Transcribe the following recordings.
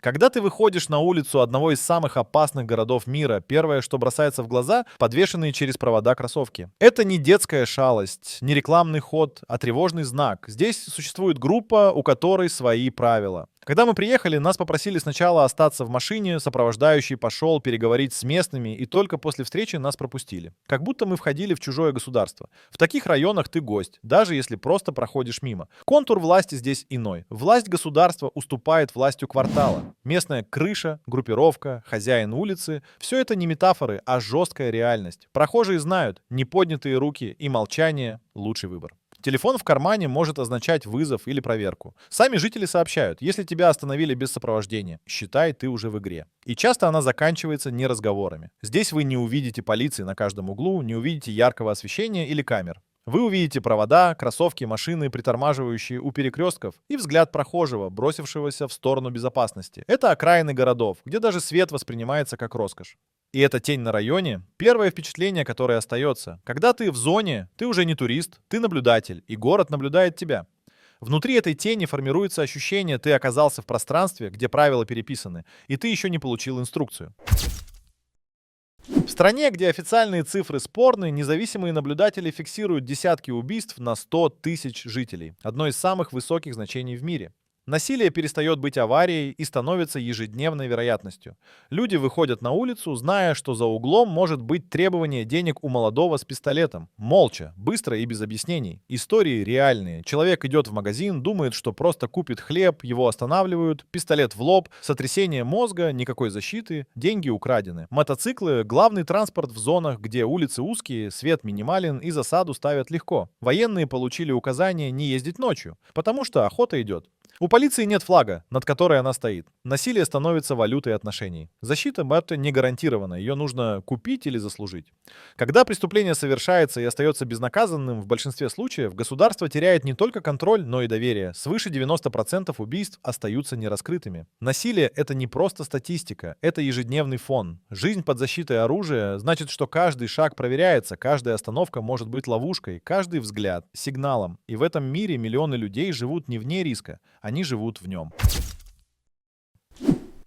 Когда ты выходишь на улицу одного из самых опасных городов мира, первое, что бросается в глаза — подвешенные через провода кроссовки. Это не детская шалость, не рекламный ход, а тревожный знак. Здесь существует группа, у которой свои правила. Когда мы приехали, нас попросили сначала остаться в машине, сопровождающий пошел переговорить с местными, и только после встречи нас пропустили. Как будто мы входили в чужое государство. В таких районах ты гость, даже если просто проходишь мимо. Контур власти здесь иной. Власть государства уступает властью квартала. Местная крыша, группировка, хозяин улицы — все это не метафоры, а жесткая реальность. Прохожие знают, неподнятые руки и молчание — лучший выбор. Телефон в кармане может означать вызов или проверку. Сами жители сообщают, если тебя остановили без сопровождения, считай, ты уже в игре. И часто она заканчивается не разговорами. Здесь вы не увидите полиции на каждом углу, не увидите яркого освещения или камер. Вы увидите провода, кроссовки, машины, притормаживающие у перекрестков, и взгляд прохожего, бросившегося в сторону безопасности. Это окраины городов, где даже свет воспринимается как роскошь. И эта тень на районе — первое впечатление, которое остается. Когда ты в зоне, ты уже не турист, ты наблюдатель, и город наблюдает тебя. Внутри этой тени формируется ощущение, ты оказался в пространстве, где правила переписаны, и ты еще не получил инструкцию. В стране, где официальные цифры спорны, независимые наблюдатели фиксируют десятки убийств на 100 тысяч жителей. Одно из самых высоких значений в мире. Насилие перестает быть аварией и становится ежедневной вероятностью. Люди выходят на улицу, зная, что за углом может быть требование денег у молодого с пистолетом. Молча, быстро и без объяснений. Истории реальные. Человек идет в магазин, думает, что просто купит хлеб, его останавливают, пистолет в лоб, сотрясение мозга, никакой защиты, деньги украдены. Мотоциклы — главный транспорт в зонах, где улицы узкие, свет минимален и засаду ставят легко. Военные получили указание не ездить ночью, потому что охота идет. У полиции нет флага, над которой она стоит. Насилие становится валютой отношений. Защита это не гарантирована, ее нужно купить или заслужить. Когда преступление совершается и остается безнаказанным, в большинстве случаев государство теряет не только контроль, но и доверие. Свыше 90% убийств остаются нераскрытыми. Насилие — это не просто статистика, это ежедневный фон. Жизнь под защитой оружия значит, что каждый шаг проверяется, каждая остановка может быть ловушкой, каждый взгляд — сигналом. И в этом мире миллионы людей живут не вне риска, они живут в нем.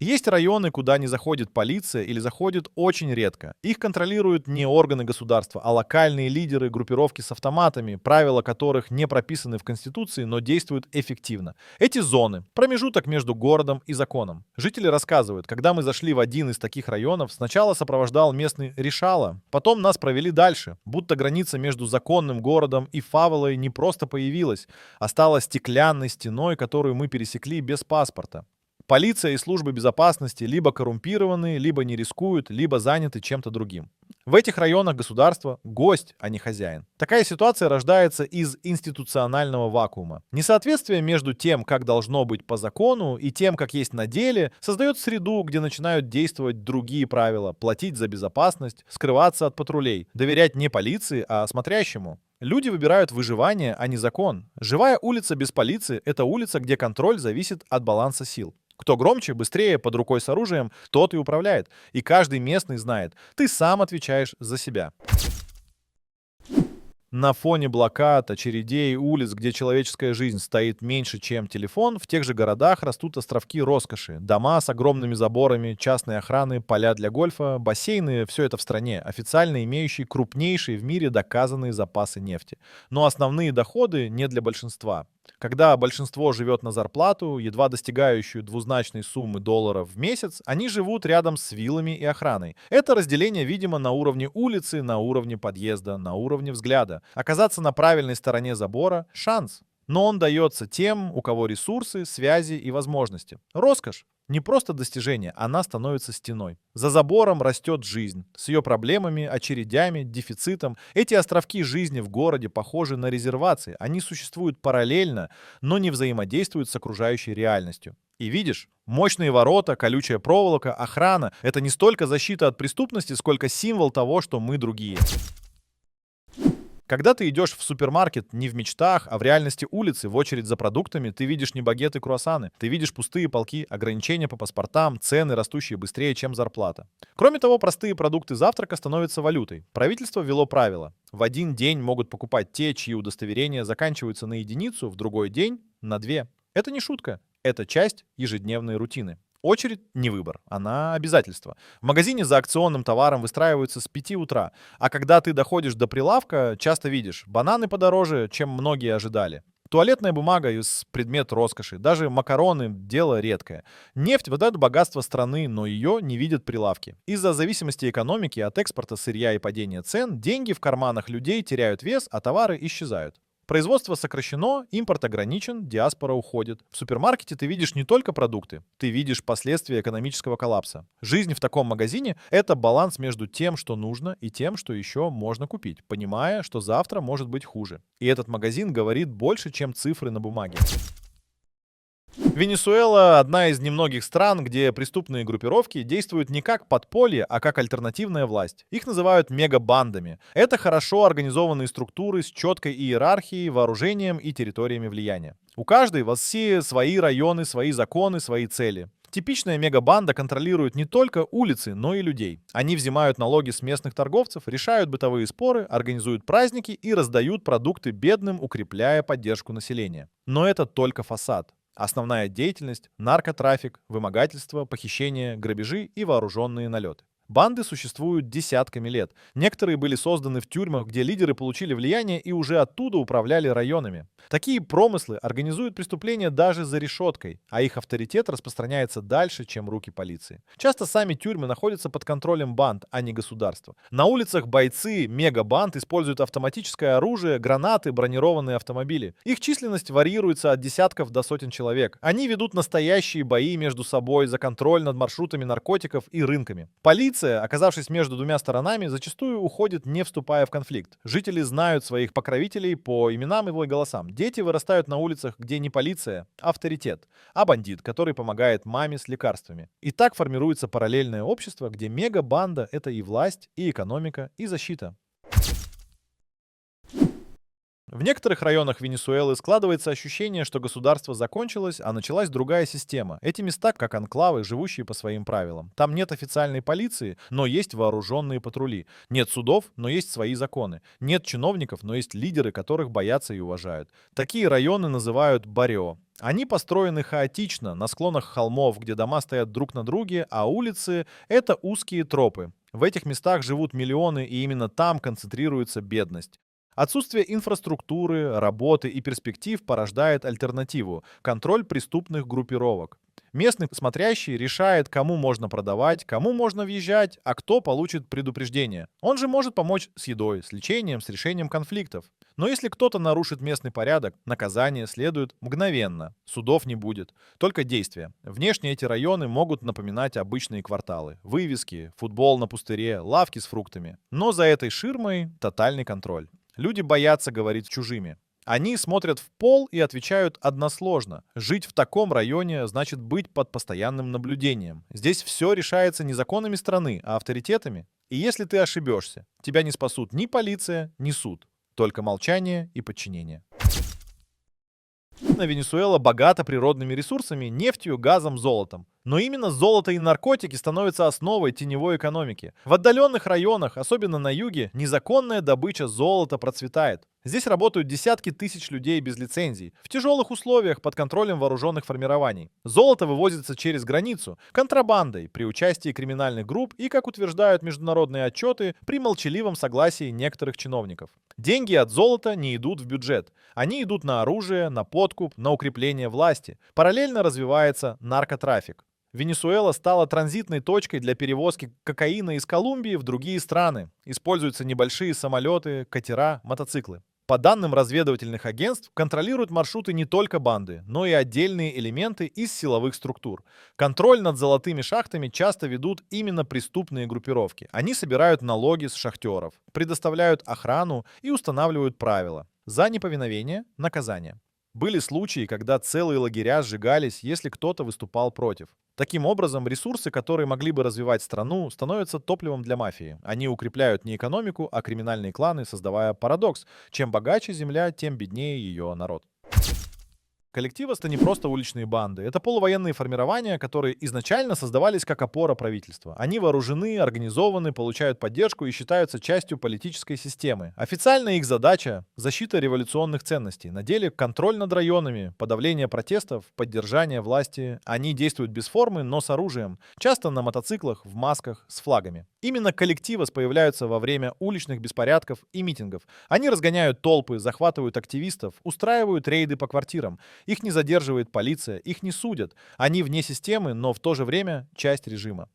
Есть районы, куда не заходит полиция или заходит очень редко. Их контролируют не органы государства, а локальные лидеры, группировки с автоматами, правила которых не прописаны в Конституции, но действуют эффективно. Эти зоны — промежуток между городом и законом. Жители рассказывают, когда мы зашли в один из таких районов, сначала сопровождал местный решала, потом нас провели дальше, будто граница между законным городом и фавелой не просто появилась, а стала стеклянной стеной, которую мы пересекли без паспорта. Полиция и службы безопасности либо коррумпированы, либо не рискуют, либо заняты чем-то другим. В этих районах государство — гость, а не хозяин. Такая ситуация рождается из институционального вакуума. Несоответствие между тем, как должно быть по закону, и тем, как есть на деле, создает среду, где начинают действовать другие правила: платить за безопасность, скрываться от патрулей, доверять не полиции, а смотрящему. Люди выбирают выживание, а не закон. Живая улица без полиции — это улица, где контроль зависит от баланса сил. Кто громче, быстрее, под рукой с оружием, тот и управляет. И каждый местный знает, ты сам отвечаешь за себя. На фоне блокад, очередей, улиц, где человеческая жизнь стоит меньше, чем телефон, в тех же городах растут островки роскоши. Дома с огромными заборами, частные охраны, поля для гольфа, бассейны — все это в стране, официально имеющие крупнейшие в мире доказанные запасы нефти. Но основные доходы не для большинства. Когда большинство живет на зарплату, едва достигающую двузначной суммы долларов в месяц, они живут рядом с виллами и охраной. Это разделение видимо на уровне улицы, на уровне подъезда, на уровне взгляда. Оказаться на правильной стороне забора — шанс. Но он дается тем, у кого ресурсы, связи и возможности. Роскошь — не просто достижение, она становится стеной. За забором растет жизнь, с ее проблемами, очередями, дефицитом. Эти островки жизни в городе похожи на резервации. Они существуют параллельно, но не взаимодействуют с окружающей реальностью. И видишь, мощные ворота, колючая проволока, охрана — это не столько защита от преступности, сколько символ того, что мы другие. Когда ты идешь в супермаркет не в мечтах, а в реальности улицы, в очередь за продуктами, ты видишь не багеты и круассаны. Ты видишь пустые полки, ограничения по паспортам, цены, растущие быстрее, чем зарплата. Кроме того, простые продукты завтрака становятся валютой. Правительство ввело правило: в один день могут покупать те, чьи удостоверения заканчиваются на единицу, в другой день — на 2. Это не шутка. Это часть ежедневной рутины. Очередь не выбор, она обязательство. В магазине за акционным товаром выстраиваются с 5 утра, а когда ты доходишь до прилавка, часто видишь, бананы подороже, чем многие ожидали. Туалетная бумага из предмет роскоши, даже макароны– дело редкое. Нефть выдает богатство страны, но ее не видят прилавки. Из-за зависимости экономики от экспорта сырья и падения цен, деньги в карманах людей теряют вес, а товары исчезают. Производство сокращено, импорт ограничен, диаспора уходит. В супермаркете ты видишь не только продукты, ты видишь последствия экономического коллапса. Жизнь в таком магазине– это баланс между тем, что нужно, и тем, что еще можно купить, понимая, что завтра может быть хуже. И этот магазин говорит больше, чем цифры на бумаге. Венесуэла– одна из немногих стран, где преступные группировки действуют не как подполье, а как альтернативная власть. Их называют мегабандами. Это хорошо организованные структуры с четкой иерархией, вооружением и территориями влияния. У каждой в России свои районы, свои законы, свои цели. Типичная мегабанда контролирует не только улицы, но и людей. Они взимают налоги с местных торговцев, решают бытовые споры, организуют праздники и раздают продукты бедным, укрепляя поддержку населения. Но это только фасад. Основная деятельность– наркотрафик, вымогательство, похищение, грабежи и вооруженные налеты. Банды существуют десятками лет. Некоторые были созданы в тюрьмах, где лидеры получили влияние и уже оттуда управляли районами. Такие промыслы организуют преступления даже за решеткой, а их авторитет распространяется дальше, чем руки полиции. Часто сами тюрьмы находятся под контролем банд, а не государства. На улицах бойцы мегабанд используют автоматическое оружие, гранаты, бронированные автомобили. Их численность варьируется от десятков до сотен человек. Они ведут настоящие бои между собой за контроль над маршрутами наркотиков и рынками. Полиция, оказавшись между двумя сторонами, зачастую уходит, не вступая в конфликт. Жители знают своих покровителей по именам и голосам. Дети вырастают на улицах, где не полиция, а авторитет, а бандит, который помогает маме с лекарствами. И так формируется параллельное общество, где мегабанда– это и власть, и экономика, и защита. В некоторых районах Венесуэлы складывается ощущение, что государство закончилось, а началась другая система. Эти места как анклавы, живущие по своим правилам. Там нет официальной полиции, но есть вооруженные патрули. Нет судов, но есть свои законы. Нет чиновников, но есть лидеры, которых боятся и уважают. Такие районы называют баррио. Они построены хаотично, на склонах холмов, где дома стоят друг на друге, а улицы– это узкие тропы. В этих местах живут миллионы, и именно там концентрируется бедность. Отсутствие инфраструктуры, работы и перспектив порождает альтернативу– контроль преступных группировок. Местный смотрящий решает, кому можно продавать, кому можно въезжать, а кто получит предупреждение. Он же может помочь с едой, с лечением, с решением конфликтов. Но если кто-то нарушит местный порядок, наказание следует мгновенно. Судов не будет, только действия. Внешне эти районы могут напоминать обычные кварталы. Вывески, футбол на пустыре, лавки с фруктами. Но за этой ширмой тотальный контроль. Люди боятся говорить с чужими. Они смотрят в пол и отвечают односложно. Жить в таком районе значит быть под постоянным наблюдением. Здесь все решается не законами страны, а авторитетами. И если ты ошибешься, тебя не спасут ни полиция, ни суд. Только молчание и подчинение. Венесуэла богата природными ресурсами, нефтью, газом, золотом. Но именно золото и наркотики становятся основой теневой экономики. В отдаленных районах, особенно на юге, незаконная добыча золота процветает. Здесь работают десятки тысяч людей без лицензий, в тяжелых условиях под контролем вооруженных формирований. Золото вывозится через границу, контрабандой, при участии криминальных групп и, как утверждают международные отчеты, при молчаливом согласии некоторых чиновников. Деньги от золота не идут в бюджет. Они идут на оружие, на подкуп, на укрепление власти. Параллельно развивается наркотрафик. Венесуэла стала транзитной точкой для перевозки кокаина из Колумбии в другие страны. Используются небольшие самолеты, катера, мотоциклы. По данным разведывательных агентств, контролируют маршруты не только банды, но и отдельные элементы из силовых структур. Контроль над золотыми шахтами часто ведут именно преступные группировки. Они собирают налоги с шахтеров, предоставляют охрану и устанавливают правила. За неповиновение– наказание. Были случаи, когда целые лагеря сжигались, если кто-то выступал против. Таким образом, ресурсы, которые могли бы развивать страну, становятся топливом для мафии. Они укрепляют не экономику, а криминальные кланы, создавая парадокс. Чем богаче земля, тем беднее ее народ. Коллективы — это не просто уличные банды. Это полувоенные формирования, которые изначально создавались как опора правительства. Они вооружены, организованы, получают поддержку и считаются частью политической системы. Официально их задача — защита революционных ценностей. На деле контроль над районами, подавление протестов, поддержание власти. Они действуют без формы, но с оружием. Часто на мотоциклах, в масках, с флагами. Именно коллективы появляются во время уличных беспорядков и митингов. Они разгоняют толпы, захватывают активистов, устраивают рейды по квартирам. Их не задерживает полиция, их не судят. Они вне системы, но в то же время часть режима.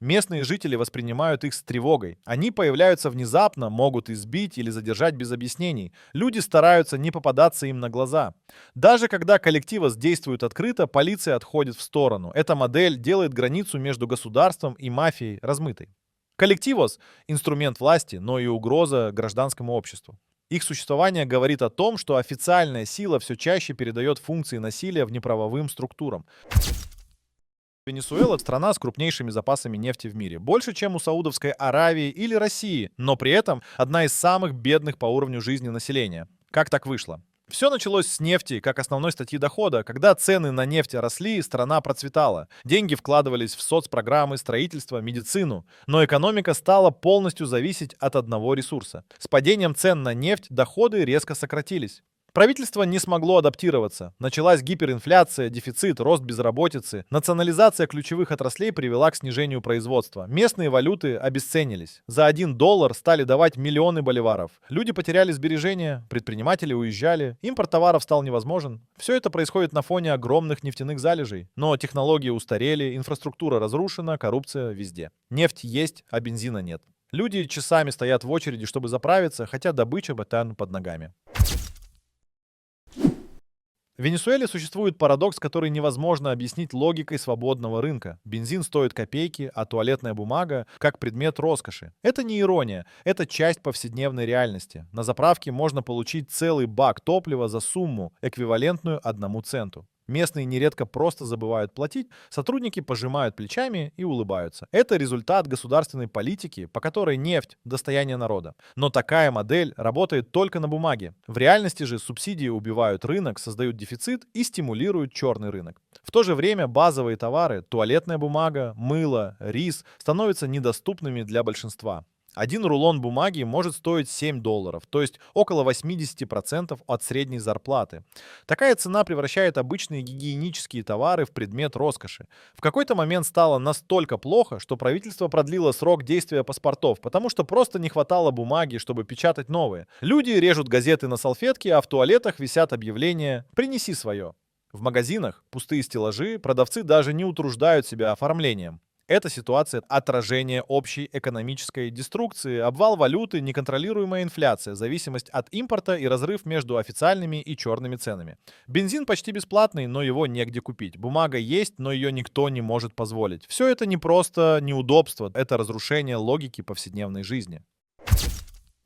Местные жители воспринимают их с тревогой. Они появляются внезапно, могут избить или задержать без объяснений. Люди стараются не попадаться им на глаза. Даже когда коллективы действуют открыто, полиция отходит в сторону. Эта модель делает границу между государством и мафией размытой. Коллективос — инструмент власти, но и угроза гражданскому обществу. Их существование говорит о том, что официальная сила все чаще передает функции насилия внеправовым структурам. Венесуэла — страна с крупнейшими запасами нефти в мире. Больше, чем у Саудовской Аравии или России, но при этом одна из самых бедных по уровню жизни населения. Как так вышло? Все началось с нефти, как основной статьи дохода. Когда цены на нефть росли, страна процветала. Деньги вкладывались в соцпрограммы, строительство, медицину. Но экономика стала полностью зависеть от одного ресурса. С падением цен на нефть доходы резко сократились. Правительство не смогло адаптироваться. Началась гиперинфляция, дефицит, рост безработицы. Национализация ключевых отраслей привела к снижению производства. Местные валюты обесценились. За $1 стали давать миллионы боливаров. Люди потеряли сбережения, предприниматели уезжали, импорт товаров стал невозможен. Все это происходит на фоне огромных нефтяных залежей. Но технологии устарели, инфраструктура разрушена, коррупция везде. Нефть есть, а бензина нет. Люди часами стоят в очереди, чтобы заправиться, хотя добыча ботан под ногами. В Венесуэле существует парадокс, который невозможно объяснить логикой свободного рынка. Бензин стоит копейки, а туалетная бумага как предмет роскоши. Это не ирония, это часть повседневной реальности. На заправке можно получить целый бак топлива за сумму, эквивалентную 1 центу. Местные нередко просто забывают платить, сотрудники пожимают плечами и улыбаются. Это результат государственной политики, по которой нефть — достояние народа. Но такая модель работает только на бумаге. В реальности же субсидии убивают рынок, создают дефицит и стимулируют черный рынок. В то же время базовые товары — туалетная бумага, мыло, рис — становятся недоступными для большинства. 1 рулон бумаги может стоить $7, то есть около 80% от средней зарплаты. Такая цена превращает обычные гигиенические товары в предмет роскоши. В какой-то момент стало настолько плохо, что правительство продлило срок действия паспортов, потому что просто не хватало бумаги, чтобы печатать новые. Люди режут газеты на салфетки, а в туалетах висят объявления «Принеси свое». В магазинах пустые стеллажи, продавцы даже не утруждают себя оформлением. Эта ситуация — отражение общей экономической деструкции, обвал валюты, неконтролируемая инфляция, зависимость от импорта и разрыв между официальными и черными ценами. Бензин почти бесплатный, но его негде купить. Бумага есть, но ее никто не может позволить. Все это не просто неудобство, это разрушение логики повседневной жизни.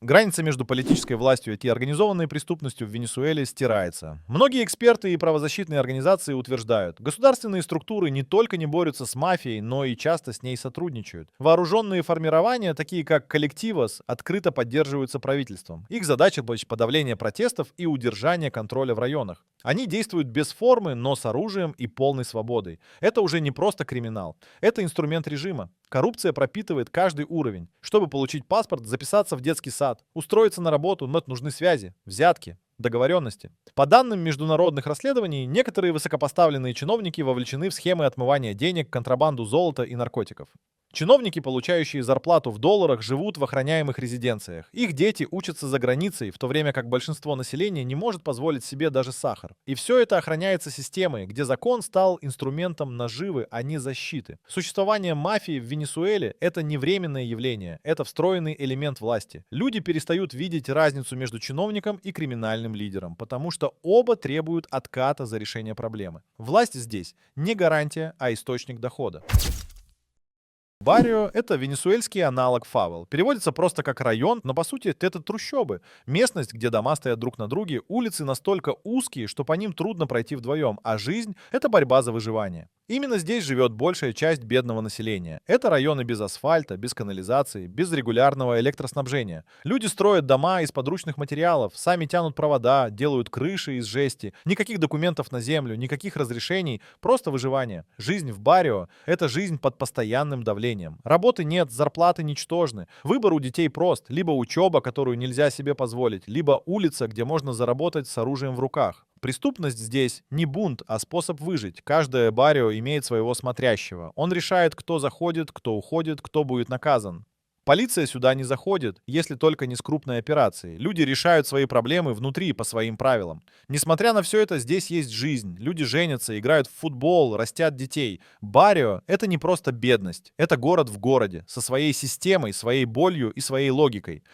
Граница между политической властью и организованной преступностью в Венесуэле стирается. Многие эксперты и правозащитные организации утверждают, государственные структуры не только не борются с мафией, но и часто с ней сотрудничают. Вооруженные формирования, такие как коллективос, открыто поддерживаются правительством. Их задача — подавление протестов и удержание контроля в районах. Они действуют без формы, но с оружием и полной свободой. Это уже не просто криминал, это инструмент режима. Коррупция пропитывает каждый уровень. Чтобы получить паспорт, записаться в детский сад, устроиться на работу, нужны связи, взятки, договоренности. По данным международных расследований, некоторые высокопоставленные чиновники вовлечены в схемы отмывания денег, контрабанду золота и наркотиков. Чиновники, получающие зарплату в долларах, живут в охраняемых резиденциях. Их дети учатся за границей, в то время как большинство населения не может позволить себе даже сахар. И все это охраняется системой, где закон стал инструментом наживы, а не защиты. Существование мафии в Венесуэле — это не временное явление, это встроенный элемент власти. Люди перестают видеть разницу между чиновником и криминальным лидером, потому что оба требуют отката за решение проблемы. Власть здесь не гарантия, а источник дохода. Баррио — это венесуэльский аналог фавел. Переводится просто как район, но по сути это трущобы. Местность, где дома стоят друг на друге, улицы настолько узкие, что по ним трудно пройти вдвоем, а жизнь — это борьба за выживание. Именно здесь живет большая часть бедного населения. Это районы без асфальта, без канализации, без регулярного электроснабжения. Люди строят дома из подручных материалов, сами тянут провода, делают крыши из жести. Никаких документов на землю, никаких разрешений, просто выживание. Жизнь в барио — это жизнь под постоянным давлением. Работы нет, зарплаты ничтожны. Выбор у детей прост. Либо учеба, которую нельзя себе позволить, либо улица, где можно заработать с оружием в руках. Преступность здесь не бунт, а способ выжить. Каждое барио имеет своего смотрящего. Он решает, кто заходит, кто уходит, кто будет наказан. Полиция сюда не заходит, если только не с крупной операцией. Люди решают свои проблемы внутри по своим правилам. Несмотря на все это, здесь есть жизнь. Люди женятся, играют в футбол, растят детей. Барио — это не просто бедность. Это город в городе, со своей системой, своей болью и своей логикой.